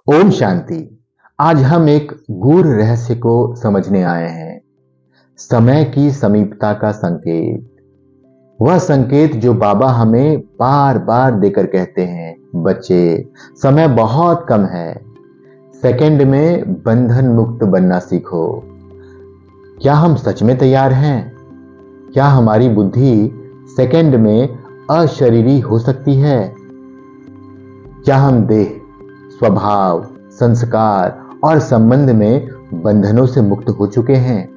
ओम शांति। आज हम एक गूढ़ रहस्य को समझने आए हैं। समय की समीपता का संकेत, वह संकेत जो बाबा हमें बार बार देकर कहते हैं, बच्चे, समय बहुत कम है। सेकंड में बंधन मुक्त बनना सीखो। क्या हम सच में तैयार हैं? क्या हमारी बुद्धि सेकंड में अशरीरी हो सकती है? क्या हम देह, स्वभाव, संस्कार और संबंध में बंधनों से मुक्त हो चुके हैं?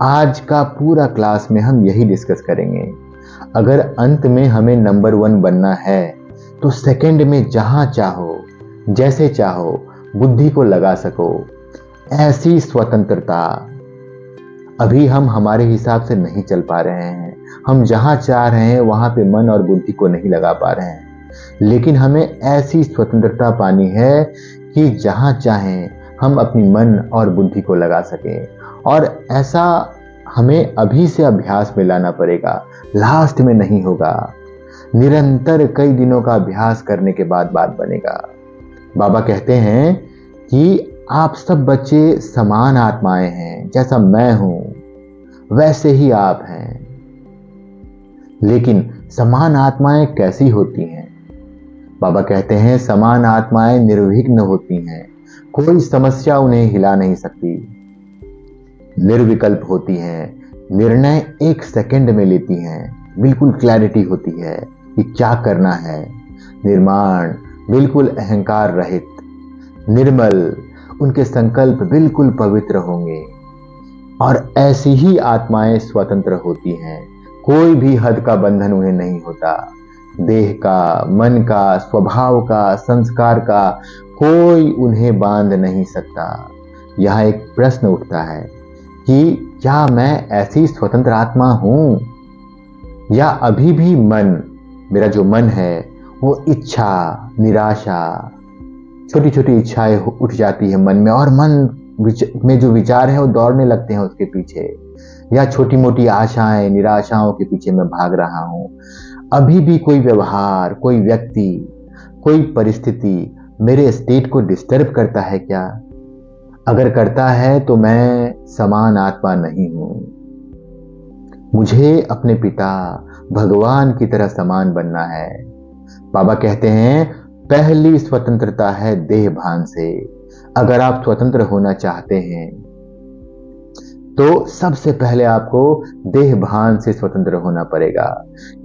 आज का पूरा क्लास में हम यही डिस्कस करेंगे। अगर अंत में हमें नंबर 1 बनना है तो सेकंड में जहां चाहो, जैसे चाहो बुद्धि को लगा सको, ऐसी स्वतंत्रता। अभी हम हमारे हिसाब से नहीं चल पा रहे हैं। हम जहां चाह रहे हैं वहां पे मन और बुद्धि को नहीं लगा पा रहे हैं, लेकिन हमें ऐसी स्वतंत्रता पानी है कि जहां चाहें हम अपनी मन और बुद्धि को लगा सकें। और ऐसा हमें अभी से अभ्यास में लाना पड़ेगा, लास्ट में नहीं होगा। निरंतर कई दिनों का अभ्यास करने के बाद बात बनेगा। बाबा कहते हैं कि आप सब बच्चे समान आत्माएं हैं, जैसा मैं हूं वैसे ही आप हैं। लेकिन समान आत्माएं कैसी होती हैं? बाबा कहते हैं समान आत्माएं निर्विघ्न होती हैं, कोई समस्या उन्हें हिला नहीं सकती। निर्विकल्प होती हैं, निर्णय 1 सेकंड में लेती हैं, बिल्कुल क्लैरिटी होती है कि क्या करना है। निर्माण, बिल्कुल अहंकार रहित, निर्मल, उनके संकल्प बिल्कुल पवित्र होंगे। और ऐसी ही आत्माएं स्वतंत्र होती हैं, कोई भी हद का बंधन उन्हें नहीं होता। देह का, मन का, स्वभाव का, संस्कार का कोई उन्हें बांध नहीं सकता। यहां एक प्रश्न उठता है कि क्या मैं ऐसी स्वतंत्र आत्मा हूं, या अभी भी मन, मेरा जो मन है वो इच्छा, निराशा, छोटी छोटी इच्छाएं उठ जाती है मन में, और मन में जो विचार है वो दौड़ने लगते हैं उसके पीछे, या छोटी मोटी आशाएं, निराशाओं के पीछे मैं भाग रहा हूं। अभी भी कोई व्यवहार, कोई व्यक्ति, कोई परिस्थिति मेरे स्टेट को डिस्टर्ब करता है क्या? अगर करता है तो मैं समान आत्मा नहीं हूं। मुझे अपने पिता भगवान की तरह समान बनना है। बाबा कहते हैं पहली स्वतंत्रता है देह भान से। अगर आप स्वतंत्र होना चाहते हैं तो सबसे पहले आपको देह भान से स्वतंत्र होना पड़ेगा।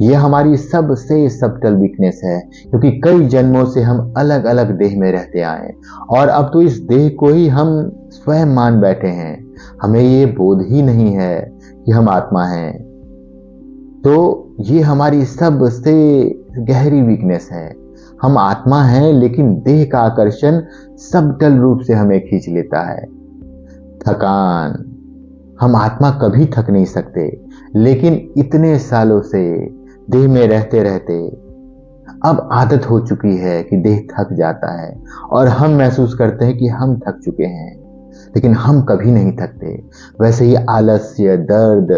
यह हमारी सबसे सबटल वीकनेस है, क्योंकि कई जन्मों से हम अलग अलग देह में रहते आए, और अब तो इस देह को ही हम स्वयं मान बैठे हैं। हमें ये बोध ही नहीं है कि हम आत्मा हैं। तो ये हमारी सबसे गहरी वीकनेस है। हम आत्मा हैं, लेकिन देह का आकर्षण सबटल रूप से हमें खींच लेता है। थकान, हम आत्मा कभी थक नहीं सकते, लेकिन इतने सालों से देह में रहते रहते अब आदत हो चुकी है कि देह थक जाता है, और हम महसूस करते हैं कि हम थक चुके हैं, लेकिन हम कभी नहीं थकते। वैसे ही आलस्य, दर्द,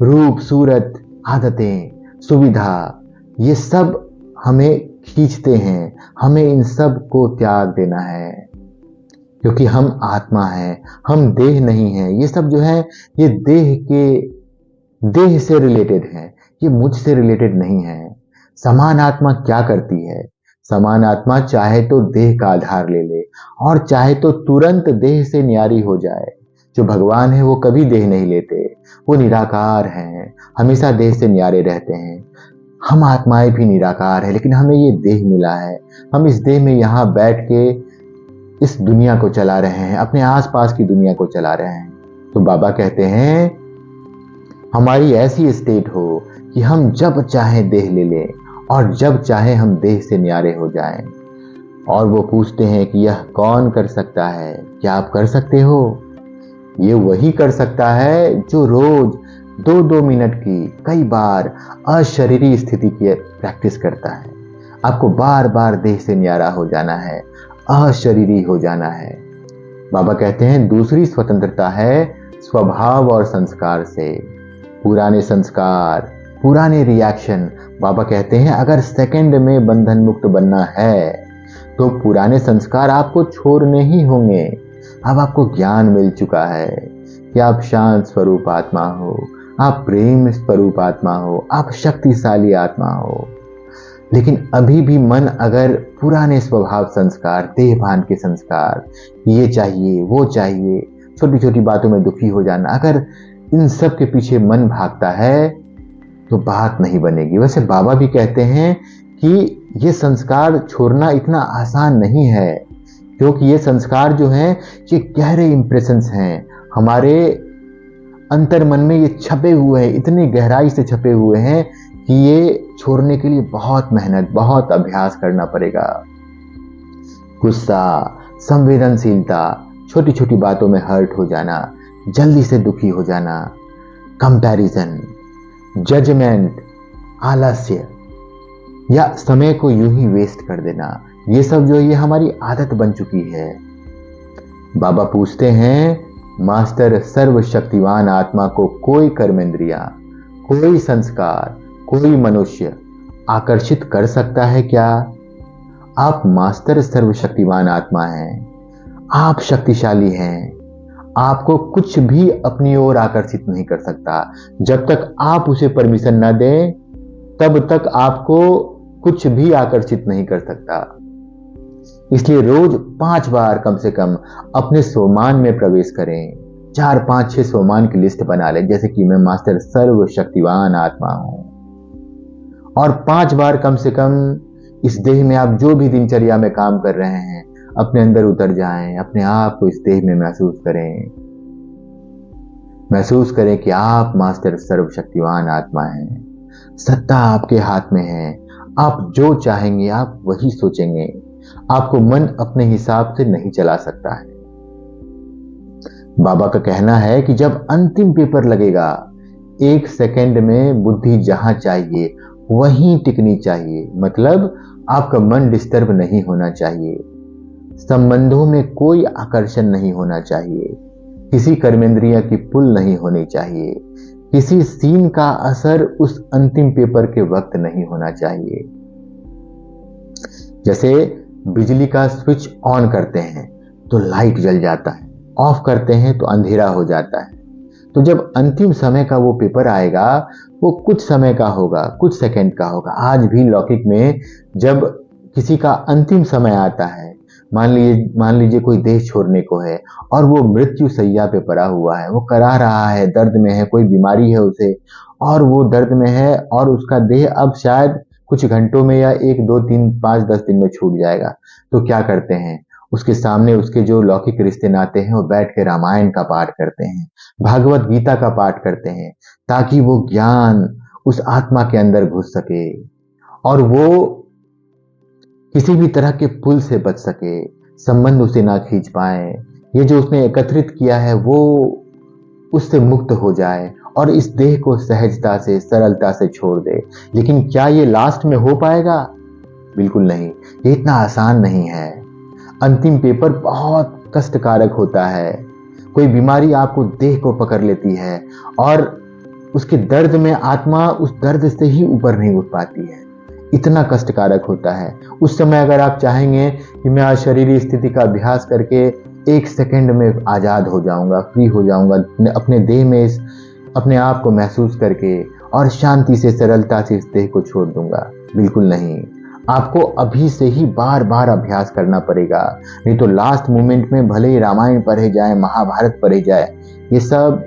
रूप, सूरत, आदतें, सुविधा, ये सब हमें खींचते हैं। हमें इन सब को त्याग देना है, क्योंकि हम आत्मा हैं, हम देह नहीं हैं। ये सब जो है ये देह से रिलेटेड है, ये मुझसे रिलेटेड नहीं है। समान आत्मा क्या करती है? समान आत्मा चाहे तो देह का आधार ले ले, और चाहे तो तुरंत देह से न्यारी हो जाए। जो भगवान है वो कभी देह नहीं लेते, वो निराकार हैं, हमेशा देह से न्यारे रहते हैं। हम आत्माएं भी निराकार है, लेकिन हमें ये देह मिला है। हम इस देह में यहाँ बैठ के इस दुनिया को चला रहे हैं, अपने आसपास की दुनिया को चला रहे हैं। तो बाबा कहते हैं हमारी ऐसी स्टेट हो कि हम जब चाहें देह ले लें, और जब चाहे हम देह से न्यारे हो जाएं। और वो पूछते हैं कि यह कौन कर सकता है? क्या आप कर सकते हो? ये वही कर सकता है जो रोज 2-2 मिनट की कई बार अशरीरी स्थिति की प्रैक्टिस करता है। आपको बार बार देह से न्यारा हो जाना है, अशरीरी हो जाना है। बाबा कहते हैं दूसरी स्वतंत्रता है स्वभाव और संस्कार से। पुराने संस्कार, पुराने रिएक्शन, बाबा कहते हैं अगर सेकंड में बंधन मुक्त बनना है तो पुराने संस्कार आपको छोड़ने ही होंगे। अब आपको ज्ञान मिल चुका है कि आप शांत स्वरूप आत्मा हो, आप प्रेम स्वरूप आत्मा हो, आप शक्तिशाली आत्मा हो। लेकिन अभी भी मन अगर पुराने स्वभाव संस्कार, देहभान के संस्कार, ये चाहिए वो चाहिए, छोटी छोटी बातों में दुखी हो जाना, अगर इन सब के पीछे मन भागता है तो बात नहीं बनेगी। वैसे बाबा भी कहते हैं कि ये संस्कार छोड़ना इतना आसान नहीं है, क्योंकि ये संस्कार जो हैं ये गहरे इंप्रेशंस हैं, हमारे अंतर मन में ये छपे हुए हैं, इतनी गहराई से छपे हुए हैं कि ये छोड़ने के लिए बहुत मेहनत, बहुत अभ्यास करना पड़ेगा। गुस्सा, संवेदनशीलता, छोटी छोटी बातों में हर्ट हो जाना, जल्दी से दुखी हो जाना, कंपैरिजन, जजमेंट, आलस्य या समय को यूं ही वेस्ट कर देना, ये सब जो ये हमारी आदत बन चुकी है। बाबा पूछते हैं, मास्टर सर्वशक्तिवान आत्मा को कोई कर्मेंद्रिया, कोई संस्कार, कोई मनुष्य आकर्षित कर सकता है क्या? आप मास्टर सर्वशक्तिवान आत्मा हैं, आप शक्तिशाली हैं, आपको कुछ भी अपनी ओर आकर्षित नहीं कर सकता। जब तक आप उसे परमिशन न दें तब तक आपको कुछ भी आकर्षित नहीं कर सकता। इसलिए रोज 5 बार कम से कम अपने सोमान में प्रवेश करें। 4, 5, 6 सोमान की लिस्ट बना लें, जैसे कि मैं मास्टर सर्वशक्तिवान आत्मा हूं। और 5 बार कम से कम इस देह में आप जो भी दिनचर्या में काम कर रहे हैं, अपने अंदर उतर जाएं, अपने आप को इस देह में महसूस करें। महसूस करें कि आप मास्टर सर्वशक्तिवान आत्मा हैं, सत्ता आपके हाथ में है, आप जो चाहेंगे आप वही सोचेंगे, आपको मन अपने हिसाब से नहीं चला सकता है। बाबा का कहना है कि जब अंतिम पेपर लगेगा, 1 सेकंड में बुद्धि जहां चाहिए वहीं टिकनी चाहिए। मतलब आपका मन डिस्टर्ब नहीं होना चाहिए, संबंधों में कोई आकर्षण नहीं होना चाहिए, किसी कर्मेंद्रिया की पुल नहीं होनी चाहिए, किसी सीन का असर उस अंतिम पेपर के वक्त नहीं होना चाहिए। जैसे बिजली का स्विच ऑन करते हैं तो लाइट जल जाता है, ऑफ करते हैं तो अंधेरा हो जाता है। तो जब अंतिम समय का वो पेपर आएगा, वो कुछ समय का होगा, कुछ सेकंड का होगा। आज भी लौकिक में जब किसी का अंतिम समय आता है, मान लीजिए कोई देह छोड़ने को है और वो मृत्यु सैया पे पड़ा हुआ है, वो करा रहा है, दर्द में है, कोई बीमारी है उसे और वो दर्द में है और उसका देह अब शायद कुछ घंटों में या 1, 2, 3, 5, 10 दिन में छूट जाएगा। तो क्या करते हैं, उसके सामने उसके जो लौकिक रिश्ते नाते हैं वो बैठ के रामायण का पाठ करते हैं, भागवत गीता का पाठ करते हैं, ताकि वो ज्ञान उस आत्मा के अंदर घुस सके और वो किसी भी तरह के पुल से बच सके, संबंध उसे ना खींच पाए, ये जो उसने एकत्रित किया है वो उससे मुक्त हो जाए और इस देह को सहजता से, सरलता से छोड़ दे। लेकिन क्या ये लास्ट में हो पाएगा? बिल्कुल नहीं, ये इतना आसान नहीं है। अंतिम पेपर बहुत कष्टकारक होता है। कोई बीमारी आपको देह को पकड़ लेती है और उसके दर्द में आत्मा उस दर्द से ही ऊपर नहीं उठ पाती है, इतना कष्टकारक होता है। उस समय अगर आप चाहेंगे कि मैं अशरीरी स्थिति का अभ्यास करके 1 सेकंड में आजाद हो जाऊंगा, फ्री हो जाऊंगा, अपने देह में इस अपने आप को महसूस करके और शांति से, सरलता से इस देह को छोड़ दूंगा, बिल्कुल नहीं। आपको अभी से ही बार बार अभ्यास करना पड़ेगा, नहीं तो लास्ट मोमेंट में भले ही रामायण पढ़े जाए, महाभारत पढ़े जाए, ये सब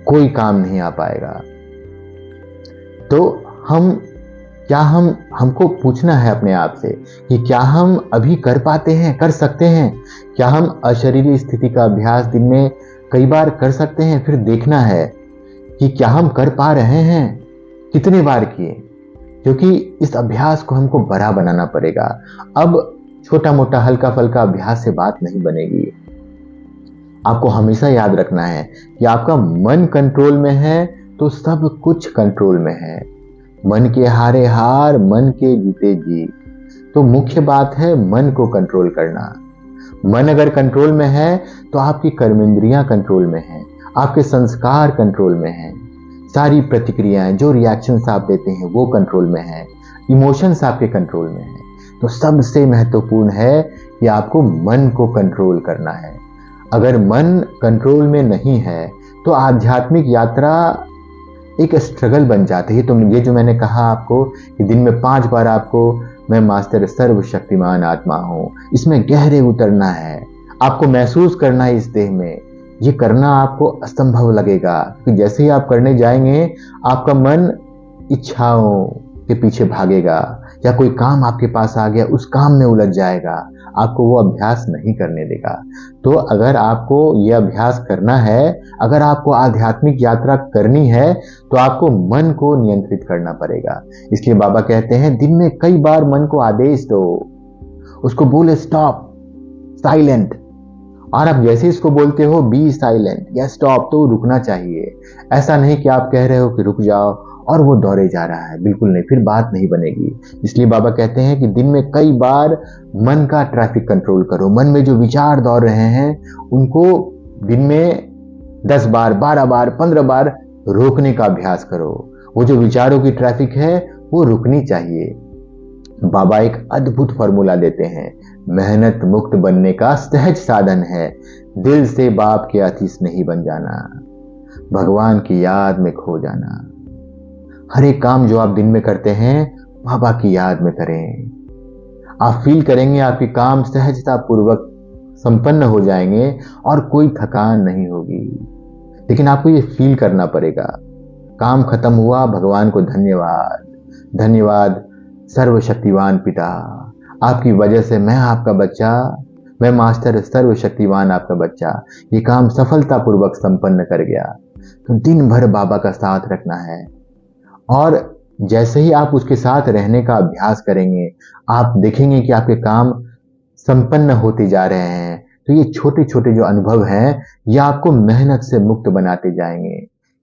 कोई काम नहीं आ पाएगा। तो हमको पूछना है अपने आप से कि क्या हम अभी कर पाते हैं, कर सकते हैं? क्या हम अशरीरी स्थिति का अभ्यास दिन में कई बार कर सकते हैं? फिर देखना है कि क्या हम कर पा रहे हैं, कितने बार किए, क्योंकि इस अभ्यास को हमको बड़ा बनाना पड़ेगा। अब छोटा मोटा हल्का फल्का अभ्यास से बात नहीं बनेगी। आपको हमेशा याद रखना है कि आपका मन कंट्रोल में है तो सब कुछ कंट्रोल में है। मन के हारे हार, मन के जीते जीत। तो मुख्य बात है मन को कंट्रोल करना। मन अगर कंट्रोल में है तो आपकी कर्मेंद्रियां कंट्रोल में हैं, आपके संस्कार कंट्रोल में हैं, सारी प्रतिक्रियाएं, जो रिएक्शंस आप देते हैं वो कंट्रोल में है, इमोशंस आपके कंट्रोल में है। तो सबसे महत्वपूर्ण है कि आपको मन को कंट्रोल करना है। अगर मन कंट्रोल में नहीं है तो आध्यात्मिक यात्रा एक स्ट्रगल बन जाती है। तो ये जो मैंने कहा आपको कि दिन में 5 बार आपको मैं मास्टर सर्वशक्तिमान आत्मा हूं, इसमें गहरे उतरना है, आपको महसूस करना है इस देह में। ये करना आपको असंभव लगेगा कि जैसे ही आप करने जाएंगे आपका मन इच्छाओं के पीछे भागेगा, या कोई काम आपके पास आ गया उस काम में उलझ जाएगा, आपको वो अभ्यास नहीं करने देगा। तो अगर आपको ये अभ्यास करना है, अगर आपको आध्यात्मिक यात्रा करनी है, तो आपको मन को नियंत्रित करना पड़ेगा। इसलिए बाबा कहते हैं दिन में कई बार मन को आदेश दो, उसको बोले स्टॉप, साइलेंट। और आप जैसे इसको बोलते हो बी साइलेंट या स्टॉप, तो रुकना चाहिए। ऐसा नहीं कि आप कह रहे हो कि रुक जाओ और वो दौड़े जा रहा है, बिल्कुल नहीं, फिर बात नहीं बनेगी। इसलिए बाबा कहते हैं कि दिन में कई बार मन का ट्रैफिक कंट्रोल करो। मन में जो विचार दौड़ रहे हैं उनको दिन में 10 बार, 12 बार, 15 बार रोकने का अभ्यास करो। वो जो विचारों की ट्रैफिक है वो रुकनी चाहिए। बाबा एक अद्भुत फॉर्मूला देते हैं, मेहनत मुक्त बनने का सहज साधन है, दिल से बाप के अतीस नहीं बन जाना, भगवान की याद में खो जाना। हर एक काम जो आप दिन में करते हैं बाबा की याद में करें। आप फील करेंगे आपके काम सहजता पूर्वक संपन्न हो जाएंगे और कोई थकान नहीं होगी। लेकिन आपको ये फील करना पड़ेगा, काम खत्म हुआ, भगवान को धन्यवाद, धन्यवाद सर्वशक्तिवान पिता, आपकी वजह से मैं आपका बच्चा, मैं मास्टर सर्वशक्तिवान आपका बच्चा ये काम सफलतापूर्वक संपन्न कर गया। तो दिन भर बाबा का साथ रखना है, और जैसे ही आप उसके साथ रहने का अभ्यास करेंगे आप देखेंगे कि आपके काम संपन्न होते जा रहे हैं। तो ये छोटे छोटे जो अनुभव हैं ये आपको मेहनत से मुक्त बनाते जाएंगे।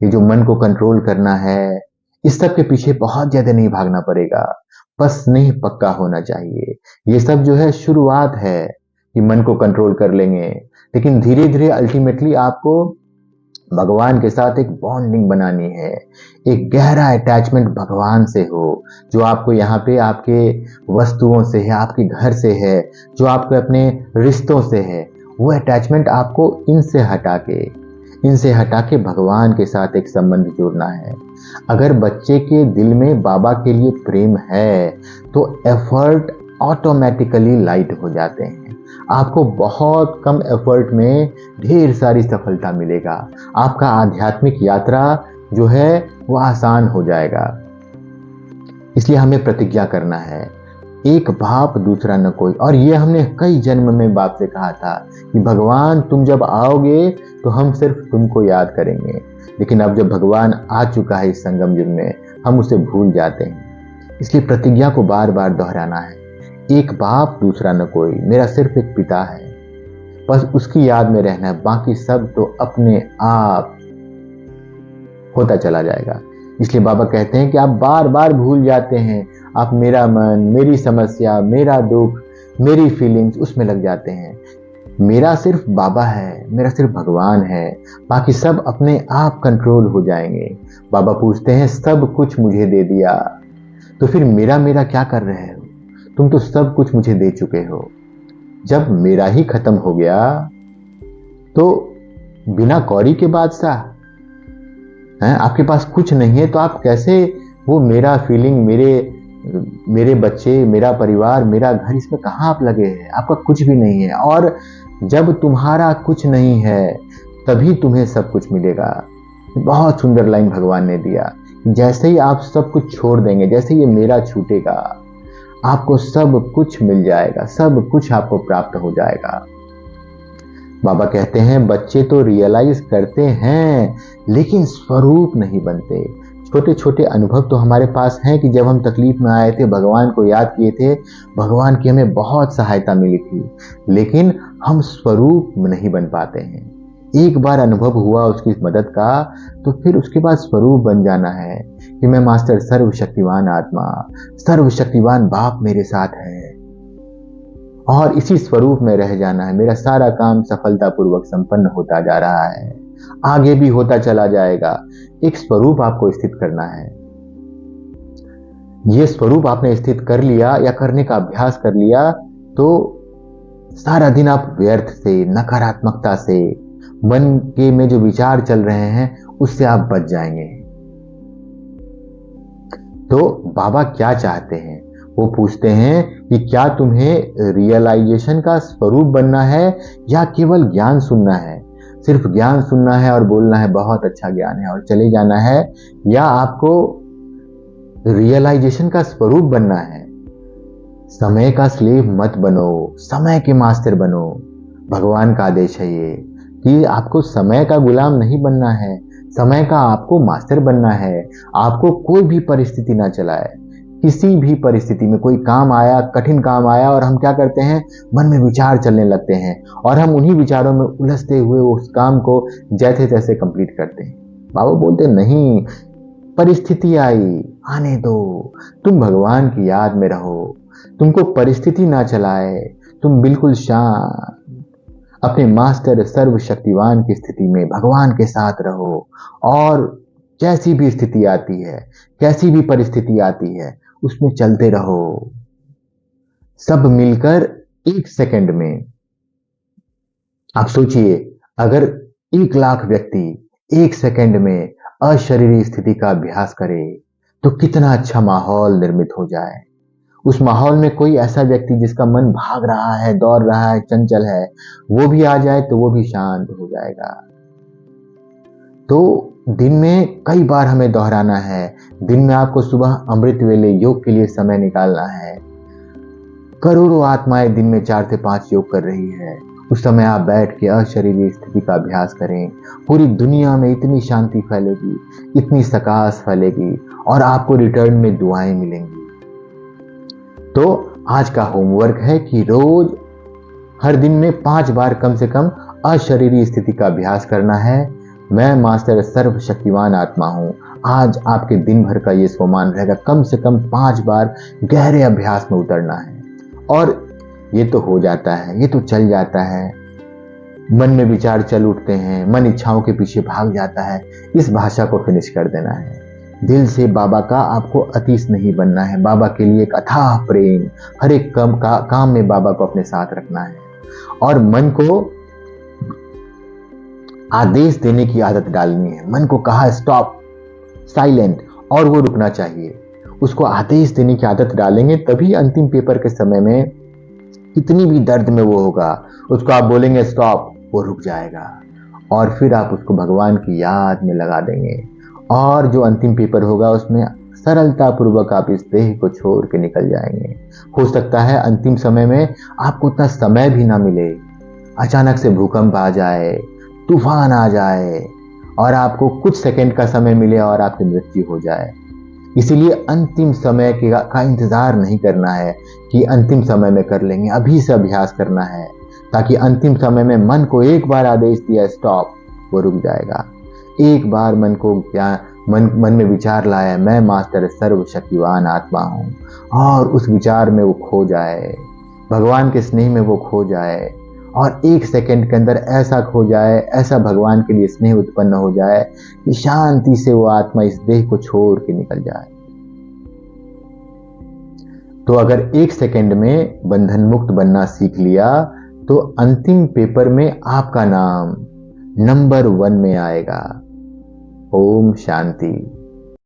ये जो मन को कंट्रोल करना है, इस सब के पीछे बहुत ज्यादा नहीं भागना पड़ेगा, बस नहीं पक्का होना चाहिए। ये सब जो है शुरुआत है कि मन को कंट्रोल कर लेंगे, लेकिन धीरे धीरे अल्टीमेटली आपको भगवान के साथ एक बॉन्डिंग बनानी है, एक गहरा अटैचमेंट भगवान से हो, जो आपको यहाँ पे आपके वस्तुओं से है, आपके घर से है, जो आपके अपने रिश्तों से है, वो अटैचमेंट आपको इनसे हटा के भगवान के साथ एक संबंध जोड़ना है। अगर बच्चे के दिल में बाबा के लिए प्रेम है तो एफर्ट ऑटोमेटिकली लाइट हो जाते हैं। आपको बहुत कम एफर्ट में ढेर सारी सफलता मिलेगा। आपका आध्यात्मिक यात्रा जो है वो आसान हो जाएगा। इसलिए हमें प्रतिज्ञा करना है, एक बाप दूसरा न कोई। और ये हमने कई जन्म में बाप से कहा था कि भगवान तुम जब आओगे तो हम सिर्फ तुमको याद करेंगे। लेकिन अब जब भगवान आ चुका है इस संगम युग में, हम उसे भूल जाते हैं। इसलिए प्रतिज्ञा को बार बार दोहराना है, एक बाप दूसरा न कोई, मेरा सिर्फ एक पिता है, बस उसकी याद में रहना है, बाकी सब तो अपने आप होता चला जाएगा। इसलिए बाबा कहते हैं कि आप बार बार भूल जाते हैं, आप मेरा मन, मेरी समस्या, मेरा दुख, मेरी फीलिंग्स उसमें लग जाते हैं। मेरा सिर्फ बाबा है, मेरा सिर्फ भगवान है, बाकी सब अपने आप कंट्रोल हो जाएंगे। बाबा पूछते हैं सब कुछ मुझे दे दिया तो फिर मेरा मेरा क्या कर रहे हो? तुम तो सब कुछ मुझे दे चुके हो। जब मेरा ही खत्म हो गया तो बिना कौड़ी के बादशाह हैं, आपके पास कुछ नहीं है तो आप कैसे वो मेरा फीलिंग, मेरे बच्चे, मेरा परिवार, मेरा घर, इसमें कहाँ आप लगे हैं? आपका कुछ भी नहीं है। और जब तुम्हारा कुछ नहीं है तभी तुम्हें सब कुछ मिलेगा। बहुत सुंदर लाइन भगवान ने दिया, जैसे ही आप सब कुछ छोड़ देंगे, जैसे ये मेरा छूटेगा, आपको सब कुछ मिल जाएगा, सब कुछ आपको प्राप्त हो जाएगा। बाबा कहते हैं बच्चे तो रियलाइज करते हैं लेकिन स्वरूप नहीं बनते। छोटे छोटे अनुभव तो हमारे पास हैं कि जब हम तकलीफ में आए थे, भगवान को याद किए थे, भगवान की हमें बहुत सहायता मिली थी, लेकिन हम स्वरूप नहीं बन पाते हैं। एक बार अनुभव हुआ उसकी मदद का तो फिर उसके बाद स्वरूप बन जाना है कि मैं मास्टर सर्वशक्तिवान आत्मा, सर्वशक्तिवान बाप मेरे साथ है, और इसी स्वरूप में रह जाना है। मेरा सारा काम सफलतापूर्वक संपन्न होता जा रहा है, आगे भी होता चला जाएगा। एक स्वरूप आपको स्थित करना है। ये स्वरूप आपने स्थित कर लिया या करने का अभ्यास कर लिया, तो सारा दिन आप व्यर्थ से, नकारात्मकता से, मन के में जो विचार चल रहे हैं उससे आप बच जाएंगे। तो बाबा क्या चाहते हैं? वो पूछते हैं कि क्या तुम्हें रियलाइजेशन का स्वरूप बनना है या केवल ज्ञान सुनना है? सिर्फ ज्ञान सुनना है और बोलना है बहुत अच्छा ज्ञान है और चले जाना है, या आपको रियलाइजेशन का स्वरूप बनना है? समय का स्लेव मत बनो, समय के मास्टर बनो। भगवान का आदेश है ये कि आपको समय का गुलाम नहीं बनना है, समय का आपको मास्टर बनना है। आपको कोई भी परिस्थिति ना चलाए। किसी भी परिस्थिति में कोई काम आया, कठिन काम आया, और हम क्या करते हैं, मन में विचार चलने लगते हैं और हम उन्हीं विचारों में उलझते हुए उस काम को जैसे तैसे कंप्लीट करते हैं। बाबा बोलते नहीं, परिस्थिति आई, आने दो, तुम भगवान की याद में रहो, तुमको परिस्थिति ना चलाए, तुम बिल्कुल शांत अपने मास्टर सर्वशक्तिवान की स्थिति में भगवान के साथ रहो, और कैसी भी स्थिति आती है, कैसी भी परिस्थिति आती है, उसमें चलते रहो। सब मिलकर 1 सेकंड में, आप सोचिए, अगर 1 लाख व्यक्ति 1 सेकंड में अशरीरी स्थिति का अभ्यास करे तो कितना अच्छा माहौल निर्मित हो जाए। उस माहौल में कोई ऐसा व्यक्ति जिसका मन भाग रहा है, दौड़ रहा है, चंचल है, वो भी आ जाए तो वो भी शांत हो जाएगा। तो दिन में कई बार हमें दोहराना है। दिन में आपको सुबह अमृत वेले योग के लिए समय निकालना है। करोड़ों आत्माएं दिन में 4 से 5 योग कर रही है। उस समय आप बैठ के अशरीरी स्थिति का अभ्यास करें। पूरी दुनिया में इतनी शांति फैलेगी, इतनी सकाश फैलेगी, और आपको रिटर्न में दुआएं मिलेंगी। तो आज का होमवर्क है कि रोज हर दिन में 5 बार कम से कम अशरीरी स्थिति का अभ्यास करना है। मैं मास्टर सर्वशक्तिवान आत्मा हूं। आज आपके दिन भर का ये सोमान रहेगा, कम से कम 5 बार गहरे अभ्यास में उतरना है। और ये तो हो जाता है, ये तो चल जाता है। मन में विचार चल उठते हैं, मन इच्छाओं के पीछे भाग जाता है। इस भाषा को फिनिश कर देना है। दिल से बाबा का आपको अतीश नहीं बनना है। बाबा के लिए एक अथाह प्रेम, हर एक काम में बाबा को अपने साथ रखना है, और मन को आदेश देने की आदत डालनी है। मन को कहा स्टॉप, साइलेंट, और वो रुकना चाहिए। उसको आदेश देने की आदत डालेंगे तभी अंतिम पेपर के समय में कितनी भी दर्द में वो होगा, उसको आप बोलेंगे स्टॉप, वो रुक जाएगा, और फिर आप उसको भगवान की याद में लगा देंगे। और जो अंतिम पेपर होगा उसमें सरलता पूर्वक आप इस देह को छोड़ के निकल जाएंगे। हो सकता है अंतिम समय में आपको उतना समय भी ना मिले, अचानक से भूकंप आ जाए, तूफान आ जाए, और आपको कुछ सेकंड का समय मिले और आपकी मृत्यु हो जाए। इसीलिए अंतिम समय का इंतजार नहीं करना है कि अंतिम समय में कर लेंगे। अभी से अभ्यास करना है, ताकि अंतिम समय में मन को एक बार आदेश दिया स्टॉप, वो रुक जाएगा। एक बार मन को मन में विचार लाया मैं मास्टर सर्वशक्तिवान आत्मा हूँ, और उस विचार में वो खो जाए, भगवान के स्नेह में वो खो जाए, और 1 सेकंड के अंदर ऐसा खो जाए, ऐसा भगवान के लिए स्नेह उत्पन्न हो जाए कि शांति से वो आत्मा इस देह को छोड़ के निकल जाए। तो अगर 1 सेकंड में बंधन मुक्त बनना सीख लिया तो अंतिम पेपर में आपका नाम नंबर 1 में आएगा। ओम शांति।